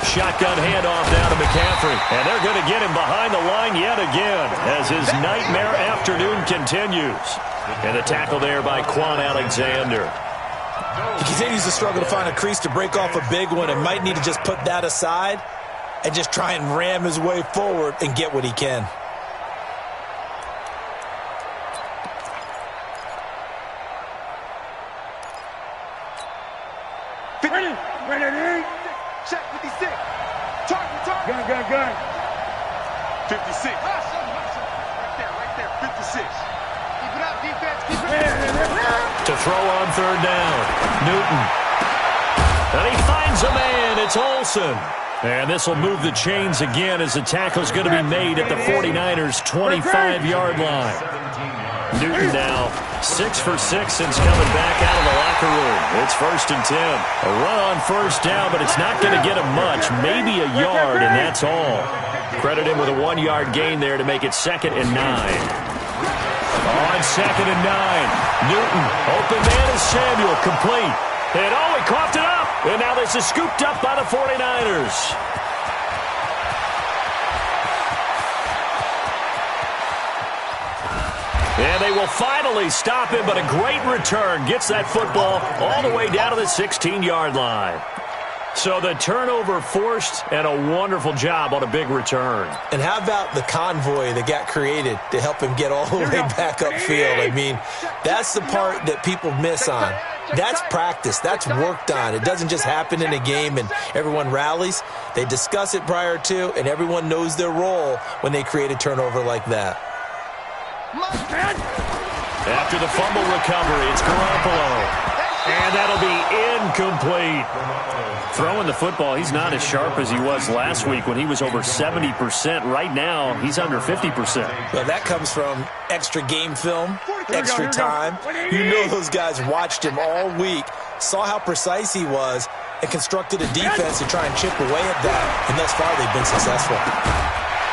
Shotgun handoff down to McCaffrey. And they're going to get him behind the line yet again as his nightmare afternoon continues. And the tackle there by Quan Alexander. He continues to struggle to find a crease to break off a big one and might need to just put that aside and just try and ram his way forward and get what he can. Ready. Check 56. Target. Gun. 56. Right there. 56. Keep it up, defense. Keep it up. To throw on 3rd down. Newton. And he finds a man. It's Olsen. And this will move the chains again as the tackle's going to be made at the 49ers' 25-yard line. Newton now 6 for 6 since coming back out of the locker room. It's 1st and 10. A run on 1st down, but it's not going to get him much. Maybe a yard, and that's all. Credit him with a 1-yard gain there to make it 2nd and 9. On 2nd and 9. Newton, open man is Samuel, complete. And he coughed it up. And now this is scooped up by the 49ers. And they will finally stop him, but a great return gets that football all the way down to the 16-yard line. So the turnover forced and a wonderful job on a big return. And how about the convoy that got created to help him get all the way back upfield? I mean, that's the part that people miss on. That's practice. That's worked on. It doesn't just happen in a game and everyone rallies. They discuss it prior to, and everyone knows their role when they create a turnover like that. After the fumble recovery, it's Garoppolo. And that'll be incomplete. Throwing the football, he's not as sharp as he was last week when he was over 70%. Right now, he's under 50%. Well, that comes from extra game film, extra time. You know those guys watched him all week, saw how precise he was, and constructed a defense to try and chip away at that. And thus far, they've been successful.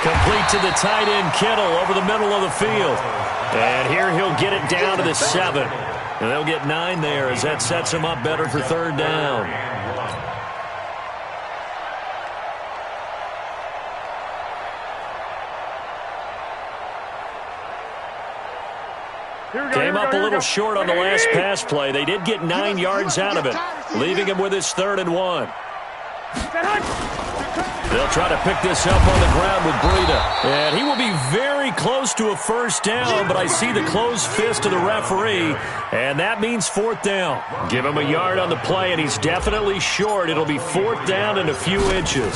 Complete to the tight end, Kittle, over the middle of the field. And here he'll get it down to the 7. And they'll get 9 there as that sets him up better for 3rd down. Came up a little short on the last pass play. They did get 9 yards out of it, leaving him with his 3rd and 1. They'll try to pick this up on the ground with Breida. And he will be very close to a first down, but I see the closed fist of the referee, and that means fourth down. Give him a yard on the play, and he's definitely short. It'll be fourth down and a few inches.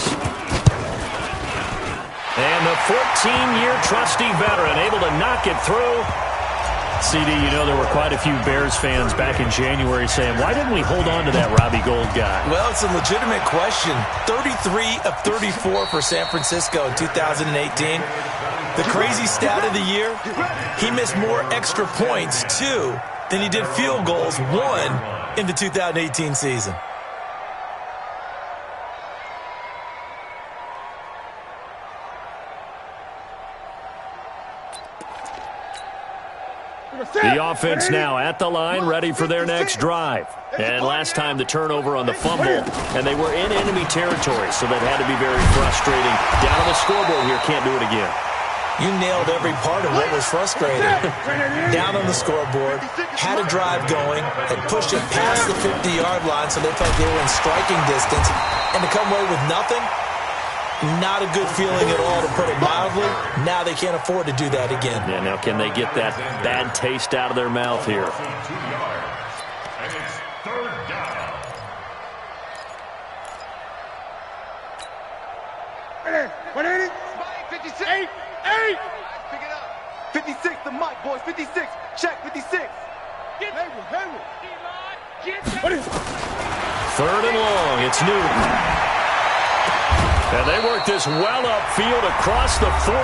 And the 14-year trusty veteran able to knock it through. CD, you know there were quite a few Bears fans back in January saying, why didn't we hold on to that Robbie Gould guy? Well, it's a legitimate question. 33 of 34 for San Francisco in 2018. The crazy stat of the year, he missed more extra points, 2, than he did field goals, 1, in the 2018 season. The offense now at the line, ready for their next drive. And last time the turnover on the fumble, and they were in enemy territory, so that had to be very frustrating. Down on the scoreboard here, can't do it again. You nailed every part of what was frustrating. Down on the scoreboard, had a drive going, had pushed it past the 50-yard line, so they felt they were in striking distance, and to come away with nothing, not a good feeling at all, to put it mildly. Now they can't afford to do that again. Yeah, now can they get that bad taste out of their mouth here? 2 yards. And it's third down. What is it? 56. 8. Pick it up. 56 to Mike, boys. 56. Check 56. Hayward. What is it? Third and long. It's Newton. And they work this well upfield across the 45.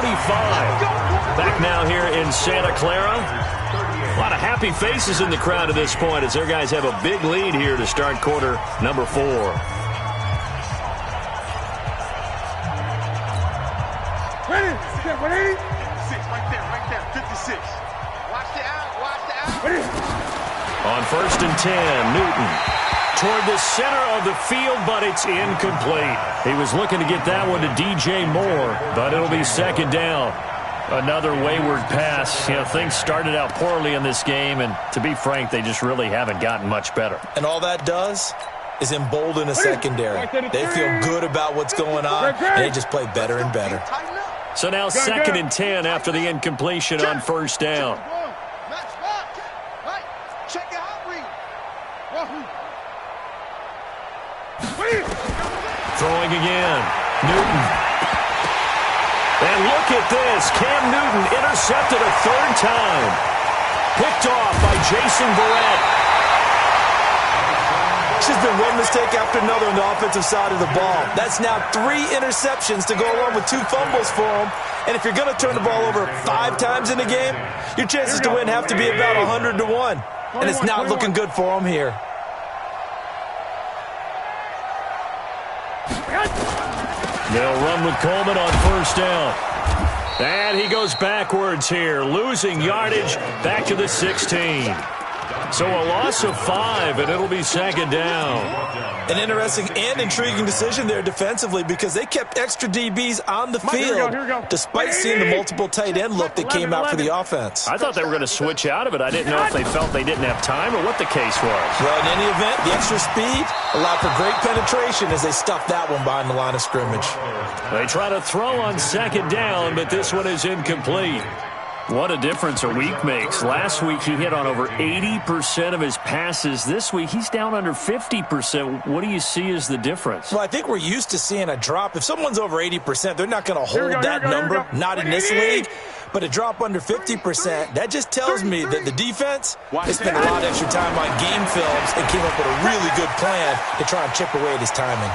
Back now here in Santa Clara. A lot of happy faces in the crowd at this point as their guys have a big lead here to start quarter number 4. Ready? 56, right there. 56. Watch the out. Ready? On first and 10, Newton toward the center of the field, but it's incomplete. He was looking to get that one to DJ Moore, but it'll be second down. Another wayward pass. You know, things started out poorly in this game, and to be frank, they just really haven't gotten much better. And all that does is embolden a secondary. They feel good about what's going on, and they just play better and better. So now second and 10 after the incompletion on first down. Check it out, Reed. Throwing again. Newton. And look at this. Cam Newton intercepted a third time. Picked off by Jason Barrett. It's just been one mistake after another on the offensive side of the ball. That's now 3 interceptions to go along with 2 fumbles for him. And if you're going to turn the ball over 5 times in a game, your chances to win have to be about 100 to 1. And it's not looking good for him here. They'll run with Coleman on first down. And he goes backwards here, losing yardage back to the 16. So a loss of 5, and it'll be second down. An interesting and intriguing decision there defensively because they kept extra DBs on the field despite seeing the multiple tight end look that came out for the offense. I thought they were going to switch out of it. I didn't know if they felt they didn't have time or what the case was. Well, in any event, the extra speed allowed for great penetration as they stuffed that one behind the line of scrimmage. They try to throw on second down, but this one is incomplete. What a difference a week makes. Last week he hit on over 80% of his passes. This week he's down under 50%. What do you see as the difference? Well, I think we're used to seeing a drop. If someone's over 80%, they're not going to hold that number, not in this league. But a drop under 50%, that just tells me that the defense has spent a lot of extra time on game films and came up with a really good plan to try and chip away at his timing.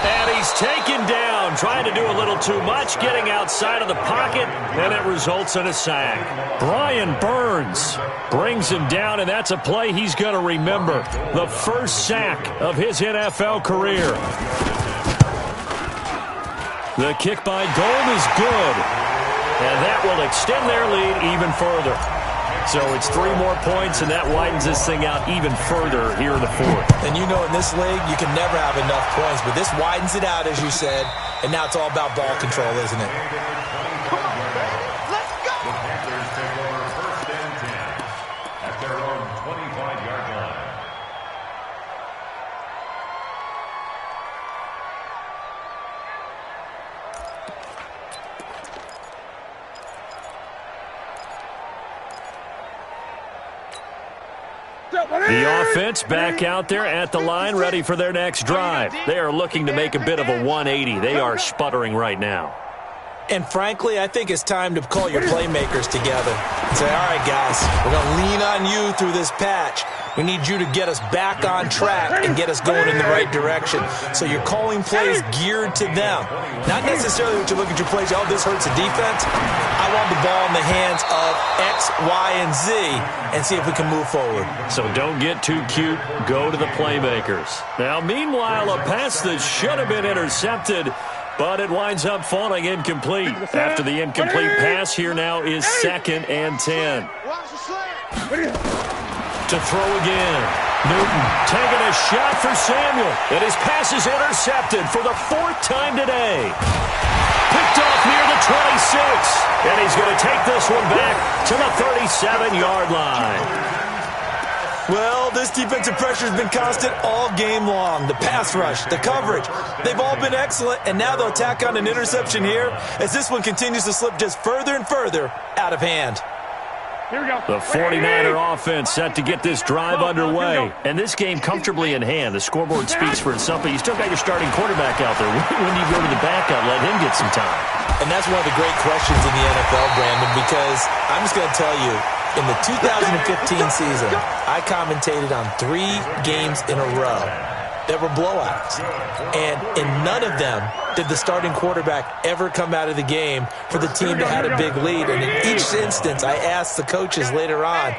And he's taken down, trying to do a little too much, getting outside of the pocket, and it results in a sack. Brian Burns brings him down, and that's a play he's going to remember. The first sack of his NFL career. The kick by Gould is good, and that will extend their lead even further. So it's 3 more points, and that widens this thing out even further here in the 4th. And you know in this league, you can never have enough points, but this widens it out, as you said, and now it's all about ball control, isn't it? Come on, baby. Let's go. The Panthers take over first and 10 at their own 25-yard line. The offense back out there at the line, ready for their next drive. They are looking to make a bit of a 180. They are sputtering right now. And frankly, I think it's time to call your playmakers together and say, all right, guys, we're going to lean on you through this patch. We need you to get us back on track and get us going in the right direction. So you're calling plays geared to them. Not necessarily what you look at your plays, oh, this hurts the defense. I want the ball in the hands of X, Y, and Z and see if we can move forward. So don't get too cute. Go to the playmakers. Now, meanwhile, a pass that should have been intercepted, but it winds up falling incomplete. After the incomplete pass, here now is 2nd and 10. To throw again. Newton taking a shot for Samuel. And his pass is intercepted for the 4th time today. Picked off near the 26. And he's going to take this one back to the 37-yard line. Well, this defensive pressure has been constant all game long. The pass rush, the coverage, they've all been excellent, and now they'll tack on an interception here as this one continues to slip just further and further out of hand. Here we go. The 49er offense set to get this drive underway. And this game comfortably in hand. The scoreboard speaks for itself, but you still got your starting quarterback out there. When do you go to the backup, let him get some time? And that's one of the great questions in the NFL, Brandon, because I'm just going to tell you, in the 2015 season, I commentated on 3 games in a row that were blowouts. And in none of them did the starting quarterback ever come out of the game for the team that had a big lead. And in each instance, I asked the coaches later on,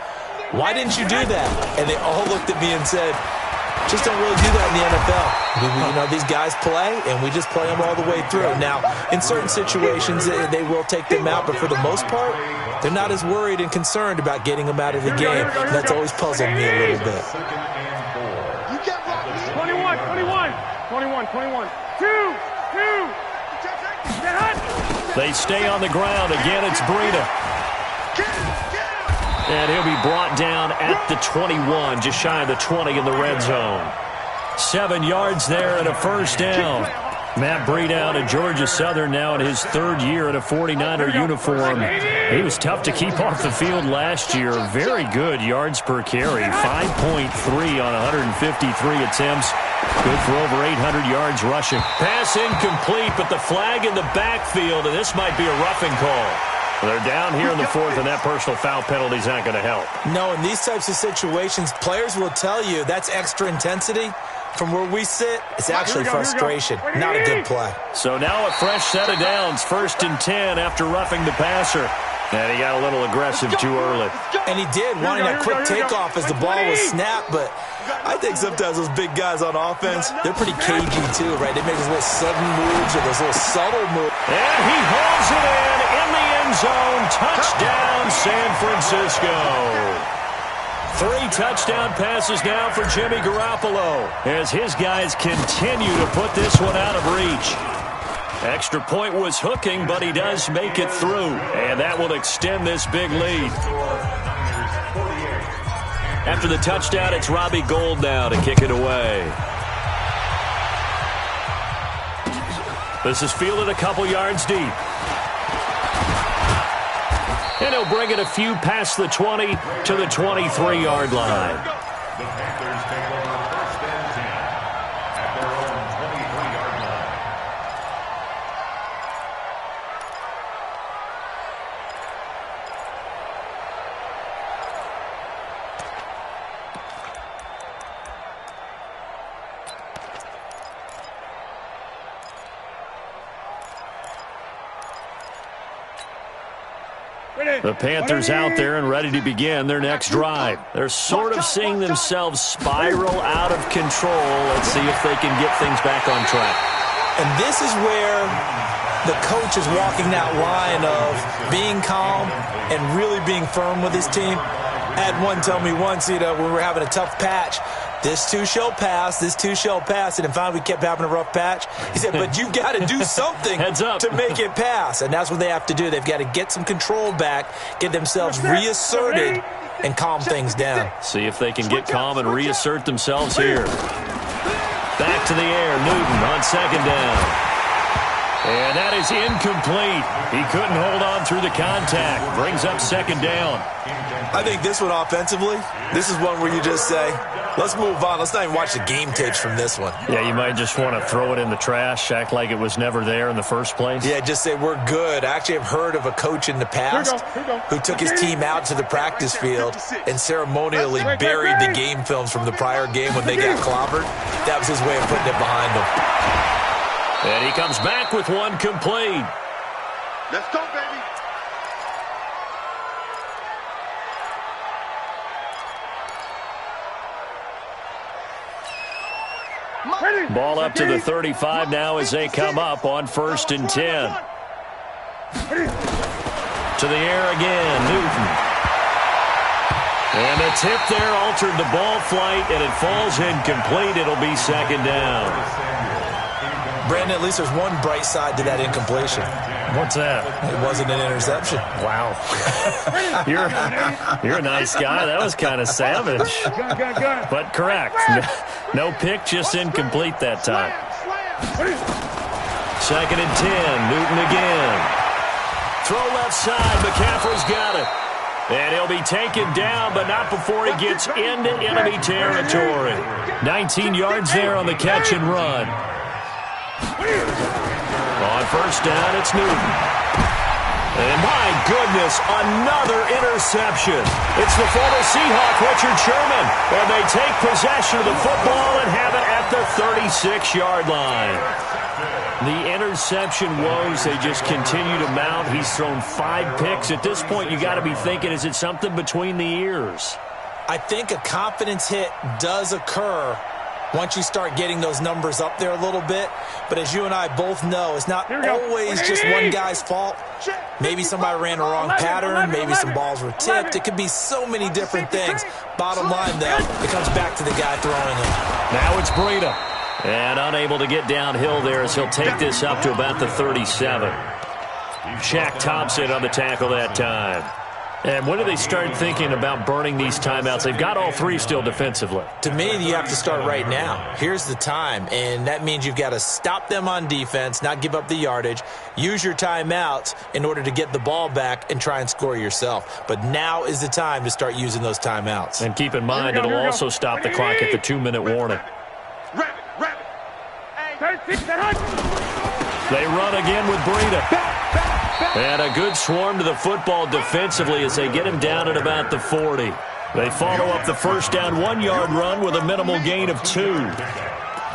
why didn't you do that? And they all looked at me and said, just don't really do that in the NFL. You know, these guys play, and we just play them all the way through. Now, in certain situations, they will take them out, but for the most part, they're not as worried and concerned about getting them out of the game. And that's always puzzled me a little bit. 21. 2. They stay on the ground. Again, it's Breida. And he'll be brought down at the 21, just shy of the 20 in the red zone. 7 yards there and a first down. Matt Breida out of Georgia Southern now in his 3rd year in a 49er uniform. He was tough to keep off the field last year. Very good yards per carry, 5.3 on 153 attempts. Good for over 800 yards rushing. Pass incomplete, but the flag in the backfield, and this might be a roughing call. They're down here in the 4th, and that personal foul penalty is not going to help. No, in these types of situations, players will tell you that's extra intensity. From where we sit, it's actually frustration, not a good play. So now a fresh set of downs, 1st and 10 after roughing the passer. And he got a little aggressive too early. And he did, wanting that quick takeoff as the ball was snapped. But I think sometimes those big guys on offense, they're pretty cagey too, right? They make those little sudden moves or those little subtle moves. And he hauls it in the end zone. Touchdown, San Francisco. 3 touchdown passes now for Jimmy Garoppolo as his guys continue to put this one out of reach. Extra point was hooking, but he does make it through, and that will extend this big lead. After the touchdown, it's Robbie Gould now to kick it away. This is fielded a couple yards deep. And he'll bring it a few past the 20 to the 23-yard line. The Panthers take over 1st and 10 at their own 23-yard line. The Panthers out there and ready to begin their next drive. They're sort of seeing themselves spiral out of control. Let's see if they can get things back on track. And this is where the coach is walking that line of being calm and really being firm with his team. I had one tell me once, when we were having a tough patch, this too shall pass, this too shall pass. And finally we kept having a rough patch. He said, but you've got to do something to make it pass. And that's what they have to do. They've got to get some control back, get themselves reasserted, and calm things down. See if they can get calm and reassert themselves here. Back to the air, Newton on 2nd down. And that is incomplete. He couldn't hold on through the contact. Brings up second down. I think this one offensively, this is one where you just say, let's move on. Let's not even watch the game tapes from this one. Yeah, you might just want to throw it in the trash, act like it was never there in the first place. Yeah, just say we're good. I actually have heard of a coach in the past who took his team out to the practice field and ceremonially buried the game films from the prior game when they got clobbered. That was his way of putting it behind them. And he comes back with one complete. Let's go, baby. Ball up to the 35 now as they come up on 1st and 10. To the air again, Newton. And a tip there altered the ball flight, and it falls incomplete. It'll be second down. Brandon, at least there's one bright side to that incompletion. What's that? It wasn't an interception. Wow. You're a nice guy. That was kind of savage. But correct. No pick, just incomplete that time. 2nd and 10. Newton again. Throw left side. McCaffrey's got it. And he'll be taken down, but not before he gets into enemy territory. 19 yards there on the catch and run. On 1st down, it's Newton. And my goodness, another interception. It's the former Seahawk, Richard Sherman. And they take possession of the football and have it at the 36-yard line. The interception woes, they just continue to mount. He's thrown 5 picks. At this point, you got to be thinking, is it something between the ears? I think a confidence hit does occur once you start getting those numbers up there a little bit. But as you and I both know, it's not always just one guy's fault. Maybe somebody ran a wrong pattern. Maybe some balls were tipped. It could be so many different things. Bottom line, though, it comes back to the guy throwing it. Now it's Breida. And unable to get downhill there as he'll take this up to about the 37. Shaq Thompson on the tackle that time. And when do they start thinking about burning these timeouts? They've got all 3 still defensively. To me, you have to start right now. Here's the time, and that means you've got to stop them on defense, not give up the yardage, use your timeouts in order to get the ball back and try and score yourself. But now is the time to start using those timeouts. And keep in mind, it'll also stop the clock at the 2-minute warning. They run again with Breida. And a good swarm to the football defensively as they get him down at about the 40. They follow up the 1st down 1-yard run with a minimal gain of 2.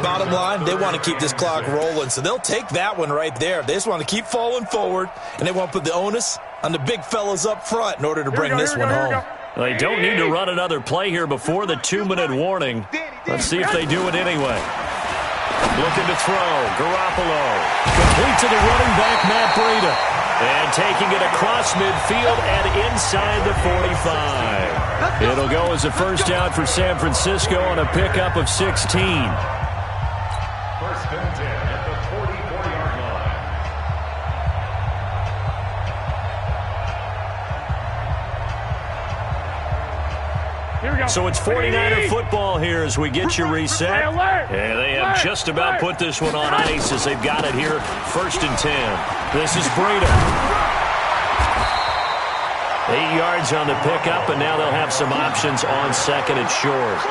Bottom line, they want to keep this clock rolling, so they'll take that one right there. They just want to keep falling forward, and they want to put the onus on the big fellas up front in order to bring this one home. They don't need to run another play here before the 2-minute warning. Let's see if they do it anyway. Looking to throw. Garoppolo. Complete to the running back, Matt Breida. And taking it across midfield and inside the 45. It'll go as a 1st down for San Francisco on a pickup of 16. 1st and 10 at the 44-yard line. Here we go. So it's 49er football here as we get you reset. And they have just about put this one on ice as they've got it here. 1st and 10. This is Breida. 8 yards on the pickup, and now they'll have some options on 2nd and short.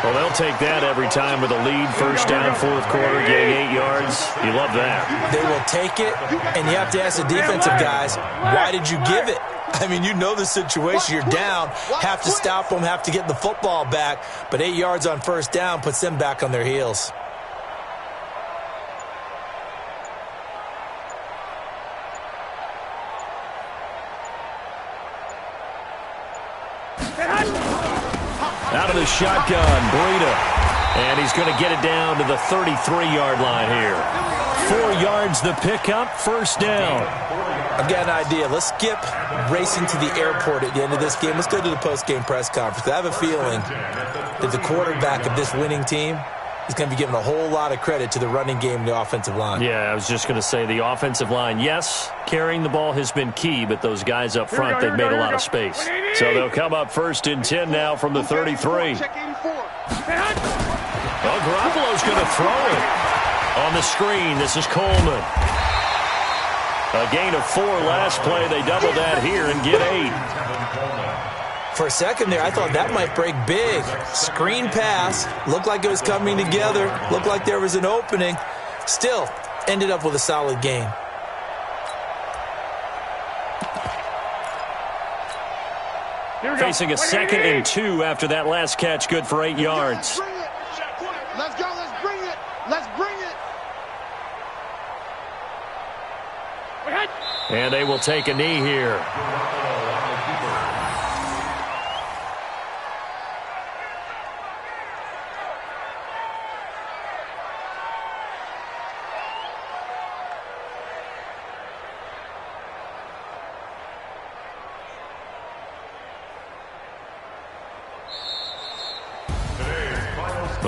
Well, they'll take that every time with a lead. 1st down, 4th quarter, getting 8 yards. You love that. They will take it, and you have to ask the defensive guys, why did you give it? I mean, you know the situation. You're down, have to stop them, have to get the football back. But 8 yards on 1st down puts them back on their heels. Out of the shotgun, Breida. And he's going to get it down to the 33-yard line here. 4 yards the pickup, 1st down. I've got an idea. Let's skip racing to the airport at the end of this game. Let's go to the post-game press conference. I have a feeling that the quarterback of this winning team is going to be giving a whole lot of credit to the running game and the offensive line. Yeah, I was just going to say the offensive line, yes, carrying the ball has been key, but those guys up front, they've made a lot of space. So they'll come up 1st and 10 now from the 33. Well, Garoppolo's going to throw it. On the screen, this is Coleman. A gain of 4 last play. They double that here and get 8. For a second there, I thought that might break big. Screen pass. Looked like it was coming together. Looked like there was an opening. Still, ended up with a solid gain. Facing a 2nd and 2 after that last catch, good for 8 yards. Let's go. Let's bring it. Let's bring it. And they will take a knee here.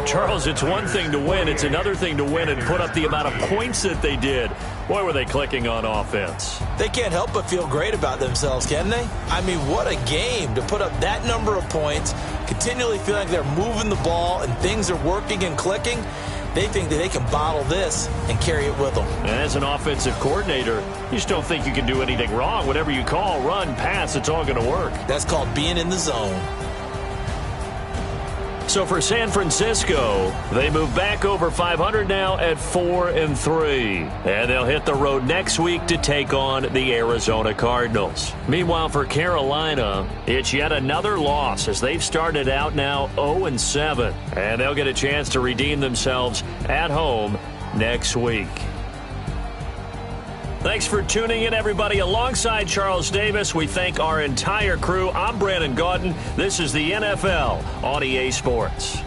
Charles, it's one thing to win. It's another thing to win and put up the amount of points that they did. Boy, were they clicking on offense. They can't help but feel great about themselves, can they? I mean, what a game to put up that number of points, continually feel like they're moving the ball and things are working and clicking. They think that they can bottle this and carry it with them. And as an offensive coordinator, you just don't think you can do anything wrong. Whatever you call, run, pass, it's all going to work. That's called being in the zone. So for San Francisco, they move back over 500 now at 4-3. And they'll hit the road next week to take on the Arizona Cardinals. Meanwhile, for Carolina, it's yet another loss as they've started out now 0-7. And they'll get a chance to redeem themselves at home next week. Thanks for tuning in, everybody. Alongside Charles Davis, we thank our entire crew. I'm Brandon Gaudin. This is the NFL on EA Sports.